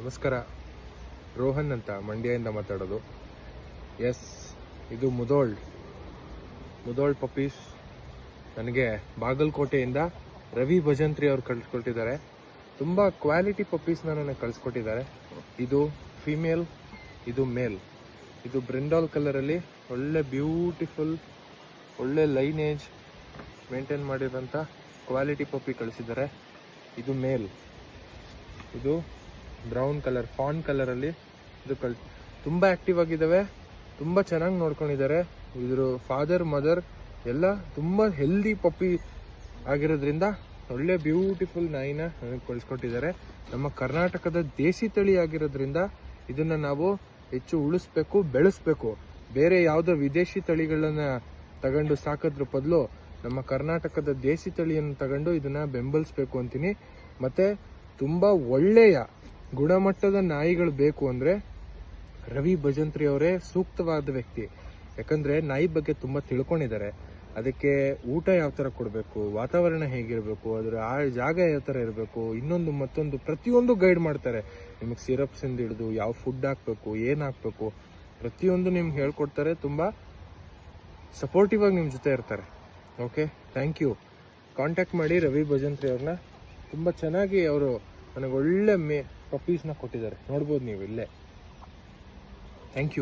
ನಮಸ್ಕಾರ, ರೋಹನ್ ಅಂತ ಮಂಡ್ಯದಿಂದ ಮಾತಾಡೋದು. ಎಸ್, ಇದು ಮುದೋಳ್ ಪಪ್ಪೀಸ್ ನನಗೆ ಬಾಗಲಕೋಟೆಯಿಂದ ರವಿ ಭಜಂತ್ರಿ ಅವ್ರು ಕಳಿಸ್ಕೊಟ್ಟಿದ್ದಾರೆ. ತುಂಬ ಕ್ವಾಲಿಟಿ ಪಪ್ಪೀಸ್ನ ನನಗೆ ಕಳಿಸ್ಕೊಟ್ಟಿದ್ದಾರೆ. ಇದು ಫೀಮೇಲ್, ಇದು ಮೇಲ್. ಇದು ಬ್ರಿಂಡಾಲ್ ಕಲರಲ್ಲಿ ಒಳ್ಳೆ ಬ್ಯೂಟಿಫುಲ್, ಒಳ್ಳೆ ಲೈನೇಜ್ ಮೇಂಟೈನ್ ಮಾಡಿರೋಂಥ ಕ್ವಾಲಿಟಿ ಪಪ್ಪಿ ಕಳಿಸಿದ್ದಾರೆ. ಇದು ಮೇಲ್. ಇದು ಬ್ರೌನ್ ಕಲರ್, ಫಾನ್ ಕಲರಲ್ಲಿ ಇದು ತುಂಬ ಆಕ್ಟಿವ್ ಆಗಿದ್ದಾವೆ, ತುಂಬ ಚೆನ್ನಾಗಿ ನೋಡ್ಕೊಂಡಿದ್ದಾರೆ. ಇದ್ರ ಫಾದರ್ ಮದರ್ ಎಲ್ಲ ತುಂಬ ಹೆಲ್ದಿ ಪಪ್ಪಿ ಆಗಿರೋದ್ರಿಂದ ಒಳ್ಳೆ ಬ್ಯೂಟಿಫುಲ್ ನಾಯಿನ ನನಗೆ ಕಳಿಸ್ಕೊಟ್ಟಿದ್ದಾರೆ. ನಮ್ಮ ಕರ್ನಾಟಕದ ದೇಸಿ ತಳಿ ಆಗಿರೋದ್ರಿಂದ ಇದನ್ನ ನಾವು ಹೆಚ್ಚು ಉಳಿಸ್ಬೇಕು, ಬೆಳೆಸ್ಬೇಕು. ಬೇರೆ ಯಾವುದೋ ವಿದೇಶಿ ತಳಿಗಳನ್ನ ತಗೊಂಡು ಸಾಕೋದ್ರ ಬದಲು ನಮ್ಮ ಕರ್ನಾಟಕದ ದೇಸಿ ತಳಿಯನ್ನು ತಗೊಂಡು ಇದನ್ನ ಬೆಂಬಲಿಸ್ಬೇಕು ಅಂತೀನಿ. ಮತ್ತೆ ತುಂಬಾ ಒಳ್ಳೆಯ ಗುಣಮಟ್ಟದ ನಾಯಿಗಳು ಬೇಕು ಅಂದ್ರೆ ರವಿ ಭಜಂತ್ರಿ ಅವರೇ ಸೂಕ್ತವಾದ ವ್ಯಕ್ತಿ. ಯಾಕಂದ್ರೆ ನಾಯಿ ಬಗ್ಗೆ ತುಂಬಾ ತಿಳ್ಕೊಂಡಿದ್ದಾರೆ. ಅದಕ್ಕೆ ಊಟ ಯಾವ ತರ ಕೊಡಬೇಕು, ವಾತಾವರಣ ಹೇಗಿರಬೇಕು, ಅದರ ಆ ಜಾಗ ಯಾವ ತರ ಇರಬೇಕು, ಇನ್ನೊಂದು ಮತ್ತೊಂದು ಪ್ರತಿಯೊಂದು ಗೈಡ್ ಮಾಡ್ತಾರೆ. ನಿಮಗೆ ಸಿರಪ್ಸ್ ಇಂದ ಹಿಡಿದು ಯಾವ ಫುಡ್ ಹಾಕ್ಬೇಕು, ಏನ್ ಹಾಕ್ಬೇಕು, ಪ್ರತಿಯೊಂದು ನಿಮ್ಗೆ ಹೇಳ್ಕೊಡ್ತಾರೆ. ತುಂಬಾ ಸಪೋರ್ಟಿವ್ ಆಗಿ ನಿಮ್ ಜೊತೆ ಇರ್ತಾರೆ. Okay, thank you. ಕಾಂಟ್ಯಾಕ್ಟ್ ಮಾಡಿ ರವಿ ಭಜಂತ್ರಿ ಅವ್ರನ್ನ. ತುಂಬಾ ಚೆನ್ನಾಗಿ ಅವರು ನನಗೆ ಒಳ್ಳೆ ಪಪ್ಪೀಸ್ನ ಕೊಟ್ಟಿದ್ದಾರೆ. ನೋಡ್ಬೋದು ನೀವು ಇಲ್ಲೇ. Thank you.